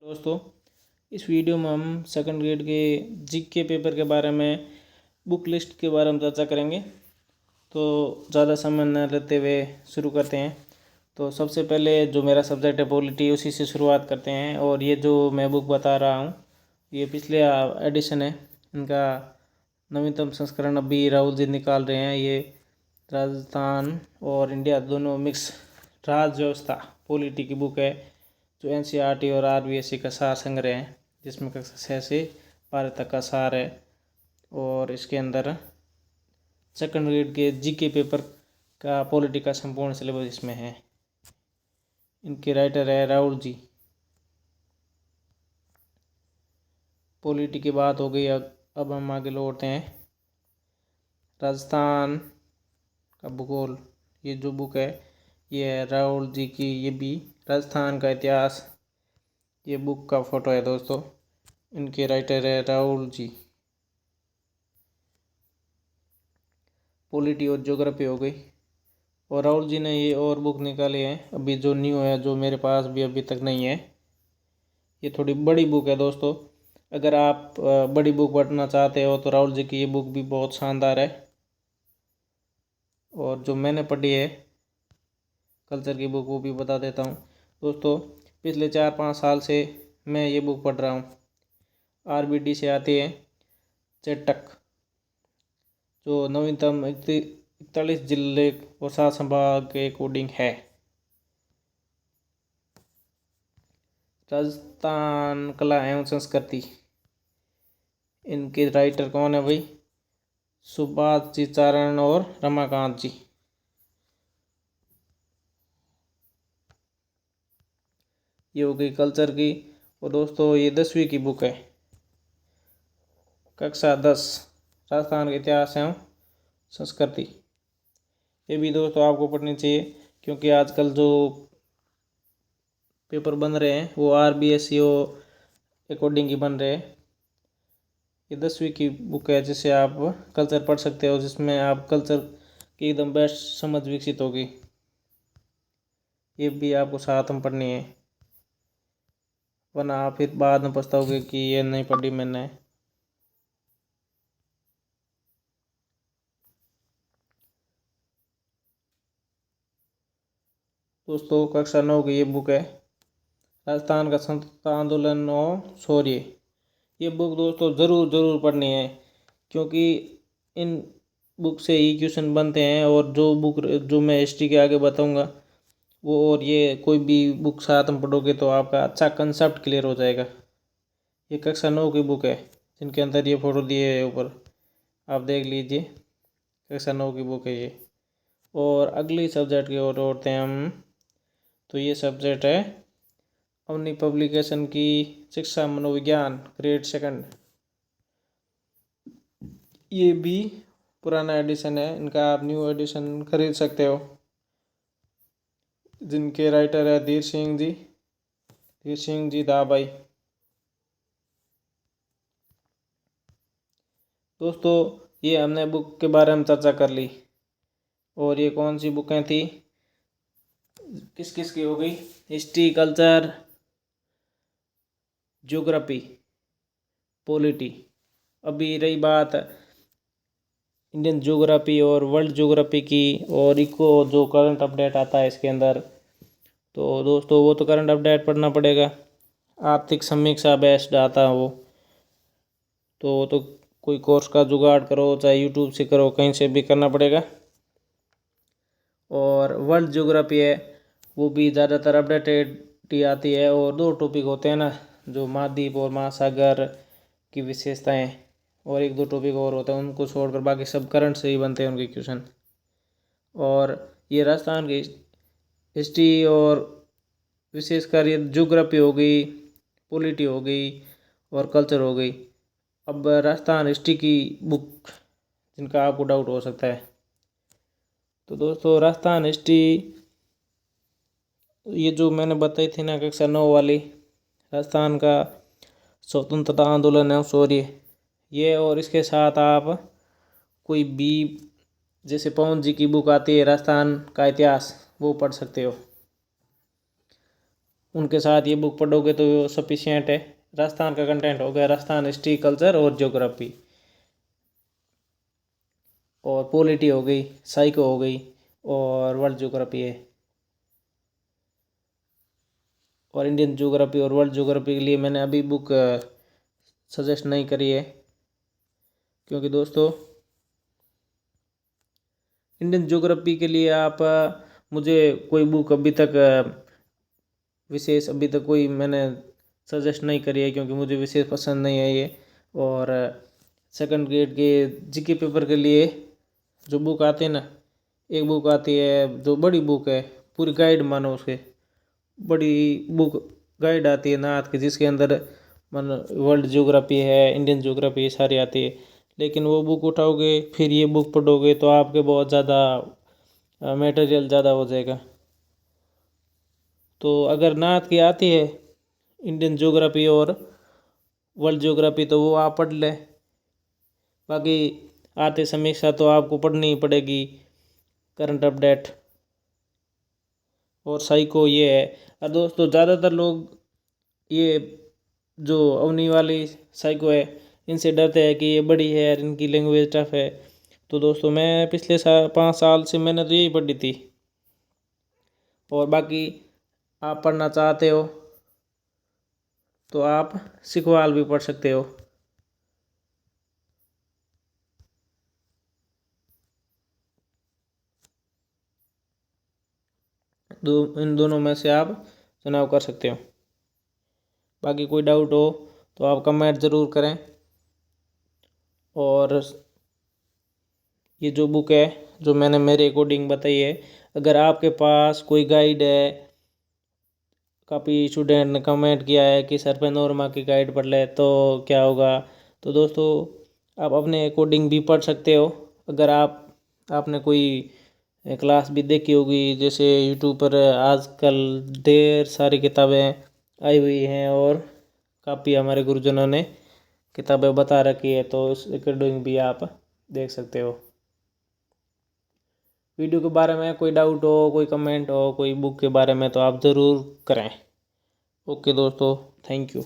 दोस्तों, इस वीडियो में हम सेकंड ग्रेड के जीके पेपर के बारे में बुक लिस्ट के बारे में चर्चा करेंगे। तो ज़्यादा समय न लेते हुए शुरू करते हैं। तो सबसे पहले जो मेरा सब्जेक्ट है पॉलिटी, उसी से शुरुआत करते हैं। और ये जो मैं बुक बता रहा हूँ ये पिछले एडिशन है, इनका नवीनतम संस्करण अभी राहुल जी निकाल रहे हैं। ये राजस्थान और इंडिया दोनों मिक्स राज्य व्यवस्था पॉलिटी की बुक है, जो एनसीईआरटी और आरबीएससी का सार संग्रह है, जिसमें कक्षा 6 से 12 तक का सार है। और इसके अंदर सेकंड ग्रेड के जीके पेपर का पॉलिटी का संपूर्ण सिलेबस इसमें है। इनके राइटर है राहुल जी। पॉलिटी की बात हो गई, अब हम आगे लौटते हैं। राजस्थान का भूगोल, ये जो बुक है ये है राहुल जी की। ये भी राजस्थान का इतिहास, ये बुक का फोटो है दोस्तों। इनके राइटर है राहुल जी। पॉलिटी और ज्योग्राफी हो गई। और राहुल जी ने ये और बुक निकाले हैं अभी जो न्यू है, जो मेरे पास भी अभी तक नहीं है। ये थोड़ी बड़ी बुक है दोस्तों। अगर आप बड़ी बुक पढ़ना चाहते हो तो राहुल जी की ये बुक भी बहुत शानदार है। और जो मैंने पढ़ी है कल्चर की बुक, वो भी बता देता हूँ दोस्तों। पिछले 4-5 साल से मैं ये बुक पढ़ रहा हूँ। आरबीडी से आती है चेटक, जो नवीनतम 41 जिले और 7 संभाग के अकॉर्डिंग है। राजस्थान कला एवं संस्कृति, इनके राइटर कौन है भाई? सुभाष जी चारण और रमाकांत जी। ये हो गई कल्चर की। और दोस्तों ये 10वीं की बुक है, कक्षा 10, राजस्थान का इतिहास एवं संस्कृति। ये भी दोस्तों आपको पढ़नी चाहिए, क्योंकि आजकल जो पेपर बन रहे हैं वो आरबीएससी अकॉर्डिंग ही बन रहे हैं। ये 10वीं की बुक है, जिससे आप कल्चर पढ़ सकते हो, जिसमें आप कल्चर की एकदम बेस्ट समझ विकसित होगी। ये भी आपको साथ में पढ़नी है, वरना आप फिर बाद में पछताओगे कि ये नहीं पढ़ी मैंने। दोस्तों कक्षा 9 की ये बुक है, राजस्थान का स्वतंत्रता आंदोलन और शौर्य। ये बुक दोस्तों ज़रूर पढ़नी है, क्योंकि इन बुक से ही क्वेश्चन बनते हैं। और जो मैं हिस्ट्री के आगे बताऊंगा वो, और ये कोई भी बुक साथ में पढ़ोगे तो आपका अच्छा कंसेप्ट क्लियर हो जाएगा। ये कक्षा 9 की बुक है, जिनके अंदर ये फोटो दिए है ऊपर, आप देख लीजिए। कक्षा 9 की बुक है ये। और अगली सब्जेक्ट की ओर दौड़ते हैं हम। तो ये सब्जेक्ट है अवनी पब्लिकेशन की शिक्षा मनोविज्ञान ग्रेड 2। ये भी पुराना एडिशन है, इनका आप न्यू एडिशन खरीद सकते हो। जिनके राइटर है धीर सिंह जी दाबाई। दोस्तों ये हमने बुक के बारे में चर्चा कर ली। और ये कौन सी बुकें थी, किस किस की हो गई? History, culture, geography, polity. अभी रही बात इंडियन ज्योग्राफी और वर्ल्ड ज्योग्राफी की, और इको जो करंट अपडेट आता है इसके अंदर, तो दोस्तों वो तो करंट अपडेट पढ़ना पड़ेगा। आर्थिक समीक्षा बेस्ड आता है वो, तो कोई कोर्स का जुगाड़ करो, चाहे यूट्यूब से करो, कहीं से भी करना पड़ेगा। और वर्ल्ड ज्योग्राफी है, वो भी ज़्यादातर अपडेटेड ही आती है। और 2 टॉपिक होते हैं ना, जो महाद्वीप और महासागर की विशेषताएं, और 1-2 टॉपिक और होते हैं, उनको छोड़कर बाकी सब करंट से ही बनते हैं उनके क्वेश्चन। और ये राजस्थान की हिस्ट्री और विशेषकर ये ज्योग्राफी हो गई, पॉलिटी हो गई और कल्चर हो गई। अब राजस्थान हिस्ट्री की बुक, जिनका आपको डाउट हो सकता है, तो दोस्तों राजस्थान हिस्ट्री ये जो मैंने बताई थी ना, कक्षा 9 वाली, राजस्थान का स्वतंत्रता आंदोलन है शौर्य, ये। और इसके साथ आप कोई भी, जैसे पवन जी की बुक आती है राजस्थान का इतिहास, वो पढ़ सकते हो। उनके साथ ये बुक पढ़ोगे तो सफिशिएंट है। राजस्थान का कंटेंट हो गया राजस्थान हिस्ट्री कल्चर और ज्योग्राफी, और पॉलिटी हो गई, साइको हो गई, और वर्ल्ड ज्योग्राफी है। और इंडियन ज्योग्राफी और वर्ल्ड ज्योग्राफी के लिए मैंने अभी बुक सजेस्ट नहीं करी है, क्योंकि दोस्तों इंडियन ज्योग्राफी के लिए आप मुझे कोई बुक अभी तक विशेष अभी तक कोई मैंने सजेस्ट नहीं करी है, क्योंकि मुझे विशेष पसंद नहीं है ये। और सेकंड ग्रेड के जीके पेपर के लिए जो बुक आती है ना, एक बुक आती है जो बड़ी बुक है, पूरी गाइड मानो उसके, बड़ी बुक गाइड आती है नाथ की, जिसके अंदर मन वर्ल्ड ज्योग्राफी है, इंडियन ज्योग्राफी सारी आती है। लेकिन वो बुक उठाओगे फिर ये बुक पढ़ोगे तो आपके बहुत ज़्यादा मटेरियल ज़्यादा हो जाएगा। तो अगर नाथ की आती है इंडियन ज्योग्राफी और वर्ल्ड ज्योग्राफी तो वो आप पढ़ लें। बाकी आते समीक्षा तो आपको पढ़नी ही पड़ेगी, करंट अपडेट और साइको ये है। और दोस्तों ज़्यादातर लोग ये जो अवनी वाली साइको है इनसे डरते हैं कि ये बड़ी है और इनकी लैंग्वेज टफ है। तो दोस्तों मैं पिछले 5 साल से मैंने तो यही पढ़ी थी। और बाकी आप पढ़ना चाहते हो तो आप सिखवाल भी पढ़ सकते हो। इन दोनों में से आप चुनाव कर सकते हो। बाकी कोई डाउट हो तो आप कमेंट ज़रूर करें। और ये जो बुक है जो मैंने मेरे अकॉर्डिंग बताई है, अगर आपके पास कोई गाइड है, काफ़ी स्टूडेंट ने कमेंट किया है कि सर पेनोरमा की गाइड पढ़ ले तो क्या होगा, तो दोस्तों आप अपने अकॉर्डिंग भी पढ़ सकते हो। अगर आपने कोई क्लास भी देखी होगी, जैसे यूट्यूब पर आजकल ढेर सारी किताबें आई हुई हैं और काफ़ी हमारे गुरुजनों ने किताबें बता रखी है, तो उस अकॉर्डिंग भी आप देख सकते हो। वीडियो के बारे में कोई डाउट हो, कोई कमेंट हो, कोई बुक के बारे में, तो आप ज़रूर करें। ओके दोस्तों, थैंक यू।